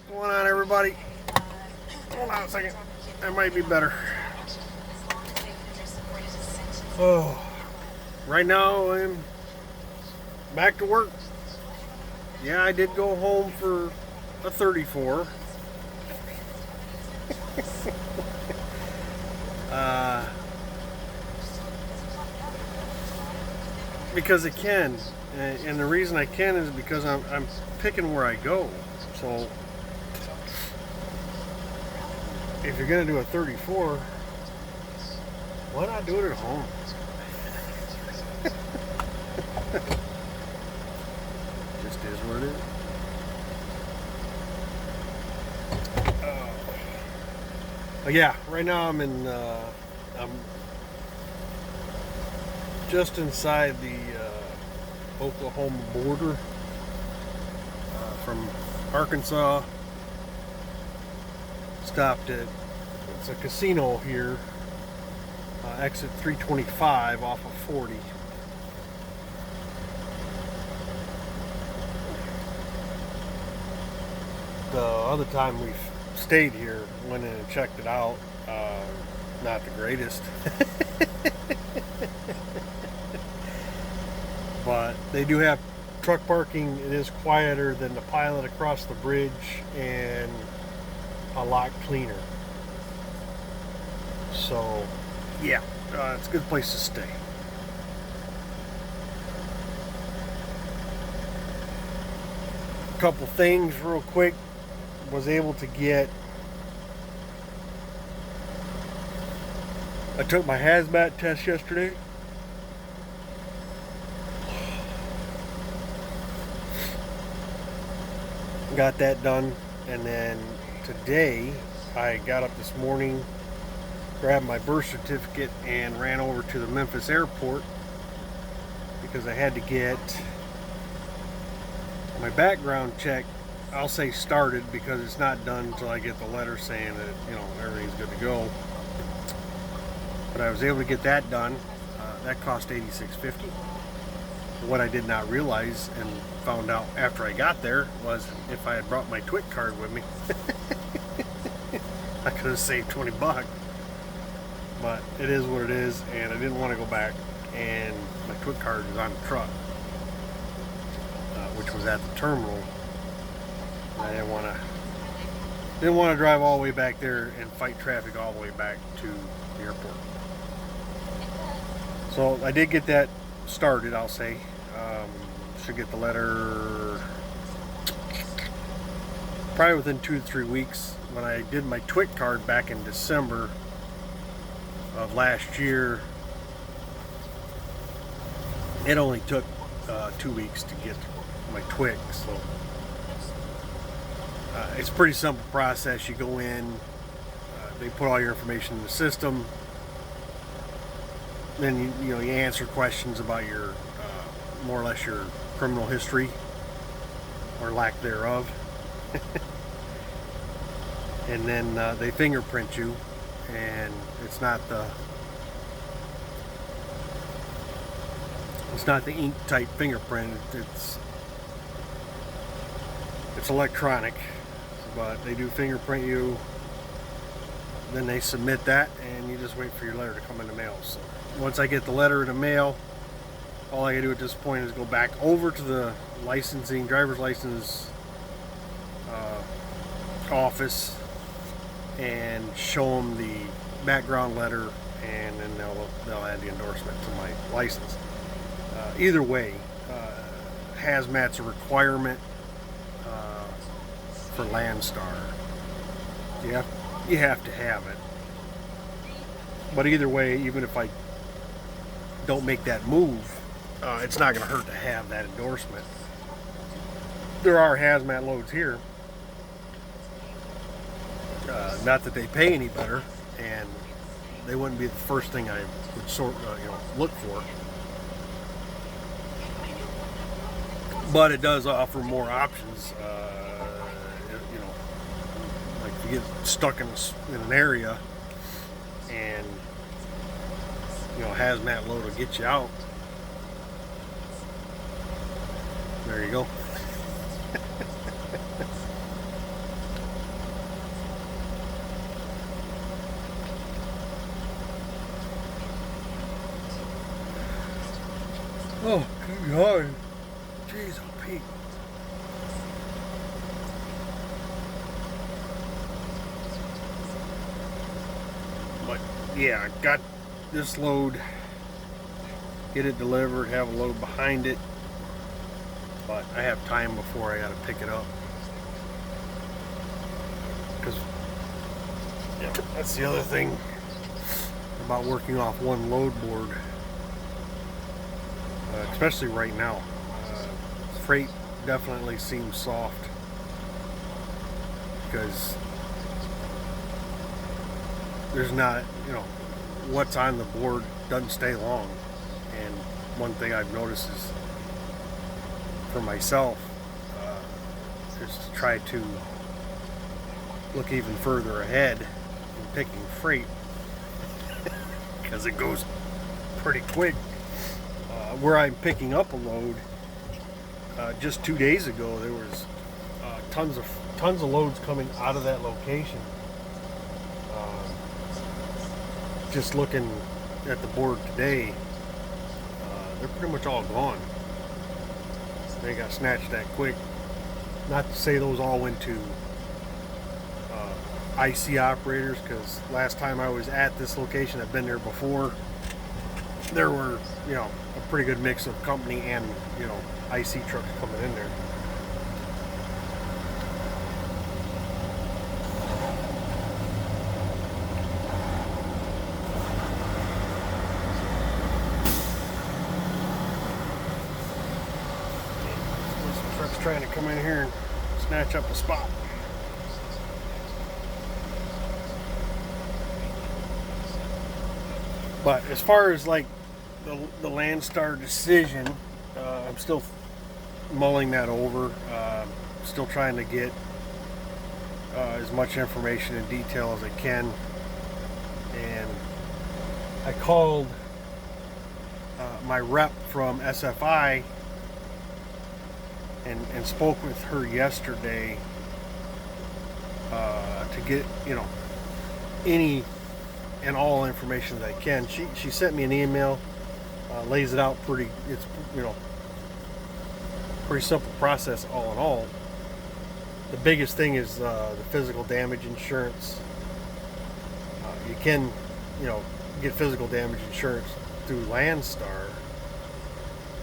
What's going on, everybody? Hold on a second. That might be better. Oh, right now I'm back to work. Yeah, I did go home for a 34. Because I can, and the reason I can is because I'm picking where I go. So if you're gonna do a 34, why not do it at home? Just is what it is. But yeah, right now I'm just inside the Oklahoma border from Arkansas. Stopped at, it's a casino here, exit 325 off of 40. The other time we've stayed here, went in and checked it out. Not the greatest. But they do have truck parking. It is quieter than the Pilot across the bridge and a lot cleaner. So yeah, it's a good place to stay. A couple things real quick. Was able to get, I took my hazmat test yesterday. Got that done, and then today I got up this morning, grabbed my birth certificate, and ran over to the Memphis airport because I had to get my background check. I'll say started because it's not done until I get the letter saying that, you know, everything's good to go. But I was able to get that done. That cost $86.50. What I did not realize and found out after I got there was if I had brought my TWIC card with me, I could have saved 20 bucks. But it is what it is, and I didn't want to go back, and my TWIC card was on the truck, which was at the terminal. I didn't want to drive all the way back there and fight traffic all the way back to the airport. So I did get that started, I'll say. Should get the letter probably within 2 to 3 weeks. When I did my TWIC card back in December of last year, it only took 2 weeks to get my TWIC. So it's a pretty simple process. You go in, they put all your information in the system, then you answer questions about your more or less your criminal history or lack thereof, and then they fingerprint you, and it's not the ink type fingerprint. It's electronic, but they do fingerprint you. Then they submit that, and you just wait for your letter to come in the mail. So once I get the letter in the mail, all I gotta do at this point is go back over to the driver's license office and show them the background letter, and then they'll add the endorsement to my license. Either way, hazmat's a requirement for Landstar. You have to have it. But either way, even if I don't make that move, it's not going to hurt to have that endorsement. There are hazmat loads here. Not that they pay any better, and they wouldn't be the first thing I would look for. But it does offer more options. Like if you get stuck in an area, and hazmat load will get you out. There you go. Oh, good God. Jeez, oh, Pete. But yeah, I got this load, get it delivered, have a load behind it, but I have time before I gotta pick it up. Because yeah, that's the other thing about working off one load board, especially right now. Freight definitely seems soft because there's not, what's on the board doesn't stay long. And one thing I've noticed is for myself is to try to look even further ahead in picking freight because it goes pretty quick. Where I'm picking up a load, just 2 days ago there was tons of loads coming out of that location. Just looking at the board today, they're pretty much all gone. They got snatched that quick. Not to say those all went to IC operators, because last time I was at this location, I've been there before, there were, a pretty good mix of company and, IC trucks coming in there. This truck's trying to come in here and snatch up a spot. But as far as like the Landstar decision, I'm still mulling that over. Still trying to get as much information and detail as I can. And I called my rep from SFI and spoke with her yesterday to get any and all information that I can. She sent me an email, lays it out pretty. It's pretty simple process all in all. The biggest thing is the physical damage insurance. You can get physical damage insurance through Landstar,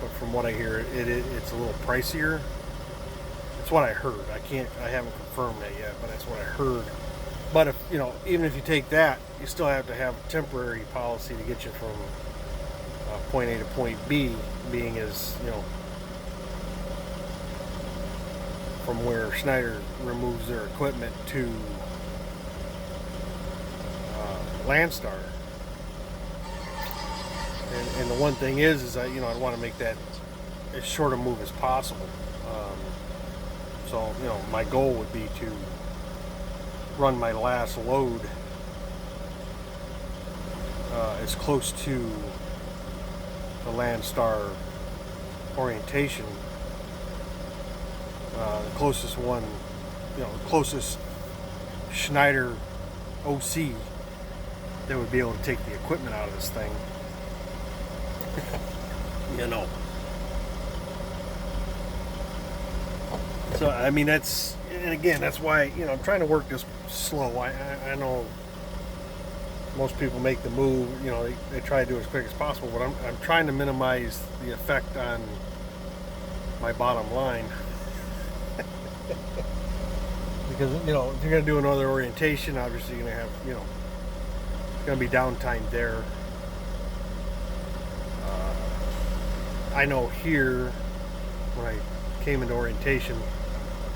but from what I hear, it's a little pricier. That's what I heard. I haven't confirmed that yet, but that's what I heard. But if even if you take that, you still have to have a temporary policy to get you from point A to point B, being as from where Schneider removes their equipment to Landstar. And the one thing is I want to make that as short a move as possible. So my goal would be to run my last load as close to the Landstar orientation, the closest one, the closest Schneider OC that would be able to take the equipment out of this thing. So I mean that's why I'm trying to work this slow. I know most people make the move, they try to do it as quick as possible, but I'm trying to minimize the effect on my bottom line. Because if you're going to do another orientation, obviously you're going to have it's going to be downtime there. I know here when I came into orientation,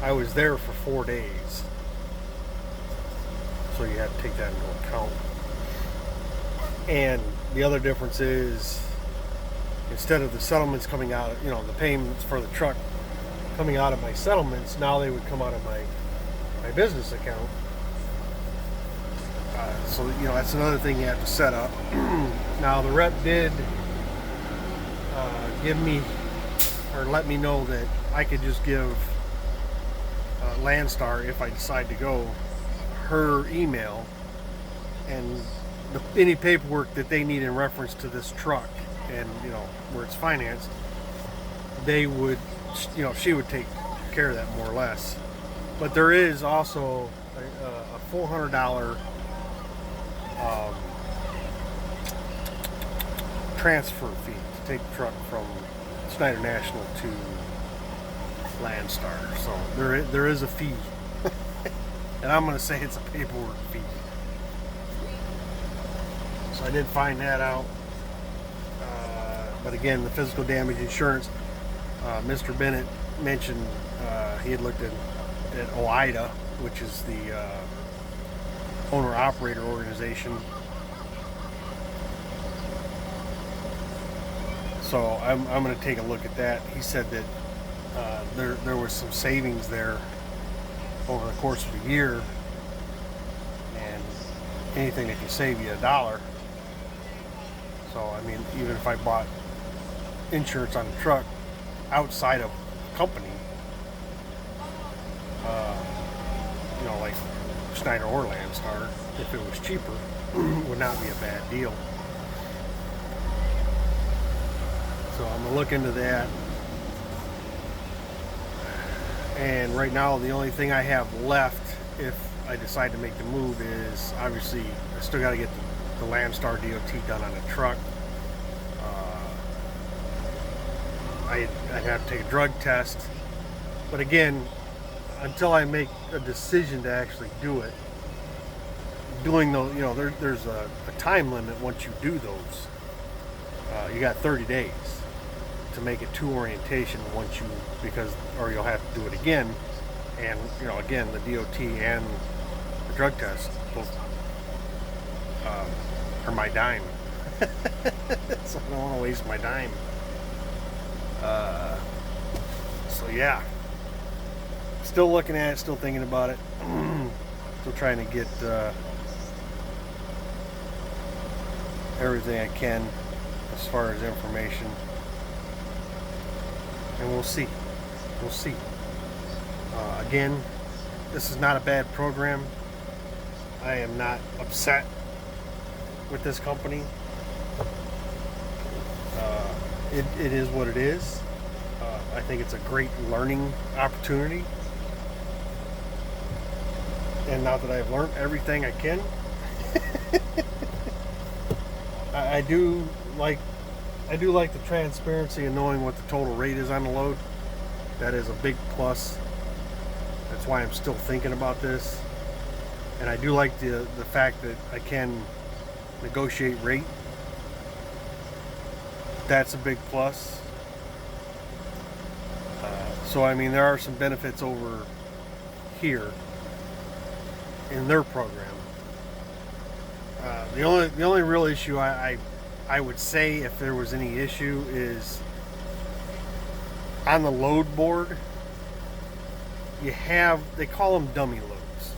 I was there for 4 days, so you have to take that into account. And the other difference is, instead of the settlements coming out, the payments for the truck coming out of my settlements, now they would come out of my business account. So that's another thing you have to set up. Now the rep did give me, or let me know that I could just give Landstar, if I decide to go, her email and any paperwork that they need in reference to this truck and where it's financed, they would, she would take care of that more or less. But there is also a $400 transfer fee to take the truck from Schneider National to Landstar. So there is a fee. And I'm going to say it's a paperwork fee. So I did find that out. But again, the physical damage insurance, Mr. Bennett mentioned he had looked at OIDA, which is the owner-operator organization. So I'm going to take a look at that. He said that there was some savings there over the course of a year, and anything that can save you $1. So I mean, even if I bought insurance on the truck outside of the company, like Schneider or Landstar, if it was cheaper, would not be a bad deal. So I'm gonna look into that. And right now, the only thing I have left, if I decide to make the move, is obviously I still got to get the Landstar DOT done on the truck. I'd have to take a drug test, but again, until I make a decision to actually do it, doing those, there's a time limit once you do those. You got 30 days to make it to orientation or you'll have to do it again. And again, the DOT and the drug test both are my dime. So I don't want to waste my dime. So yeah, still looking at it, still thinking about it, still trying to get everything I can as far as information, and we'll see. Again, this is not a bad program. I am not upset with this company. It is what it is. I think it's a great learning opportunity. And now that I've learned everything I can, I do like the transparency and knowing what the total rate is on the load. That is a big plus. That's why I'm still thinking about this. And I do like the fact that I can negotiate rate. That's a big plus. So I mean, there are some benefits over here in their program. The only real issue I would say, if there was any issue, is on the load board. They call them dummy loads,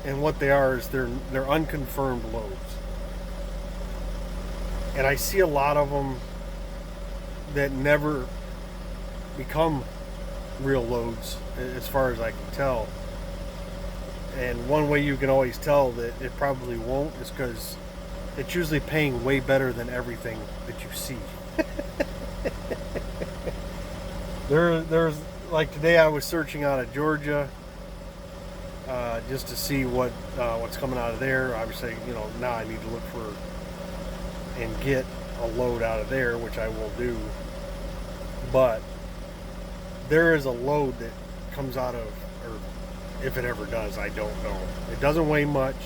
and what they are is they're unconfirmed loads. And I see a lot of them that never become real loads, as far as I can tell. And one way you can always tell that it probably won't is because it's usually paying way better than everything that you see. There's like today I was searching out of Georgia just to see what's coming out of there. Obviously, now I need to look for and get a load out of there, which I will do. But there is a load that comes out of, or if it ever does, I don't know. It doesn't weigh much.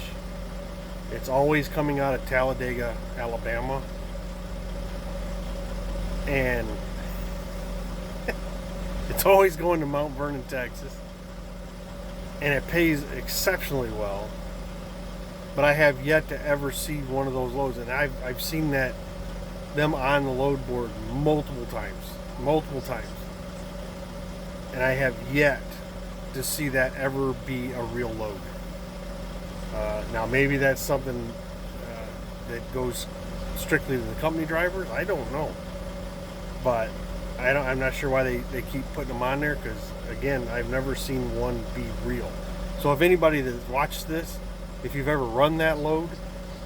It's always coming out of Talladega, Alabama. And it's always going to Mount Vernon, Texas. And it pays exceptionally well. But I have yet to ever see one of those loads. And I've seen them on the load board multiple times. And I have yet to see that ever be a real load. Now maybe that's something that goes strictly to the company drivers. I don't know, but I'm not sure why they keep putting them on there, because again, I've never seen one be real. So if anybody that watched this, if you've ever run that load,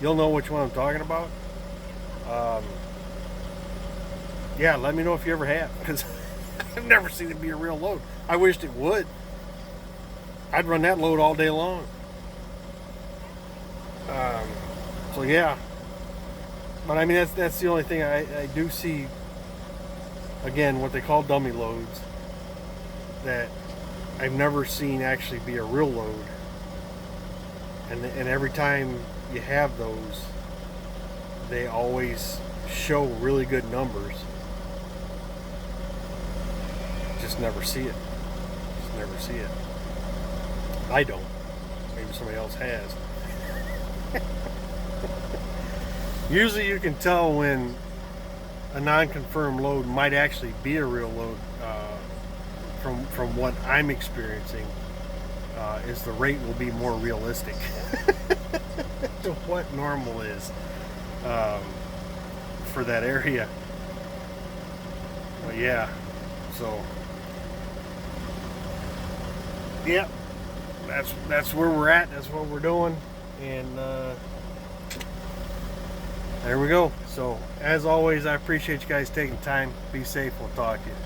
you'll know which one I'm talking about. Yeah, let me know if you ever have, because I've never seen it be a real load. I wished it would. I'd run that load all day long. So yeah, but I mean that's the only thing I do see. Again, what they call dummy loads that I've never seen actually be a real load. And every time you have those, they always show really good numbers. Just never see it. Just never see it. I don't. Maybe somebody else has. Usually you can tell when a non-confirmed load might actually be a real load from what I'm experiencing. Is the rate will be more realistic to what normal is for that area. But yeah, so yeah, that's where we're at. That's what we're doing, and there we go. So as always, I appreciate you guys taking time. Be safe. We'll talk to you.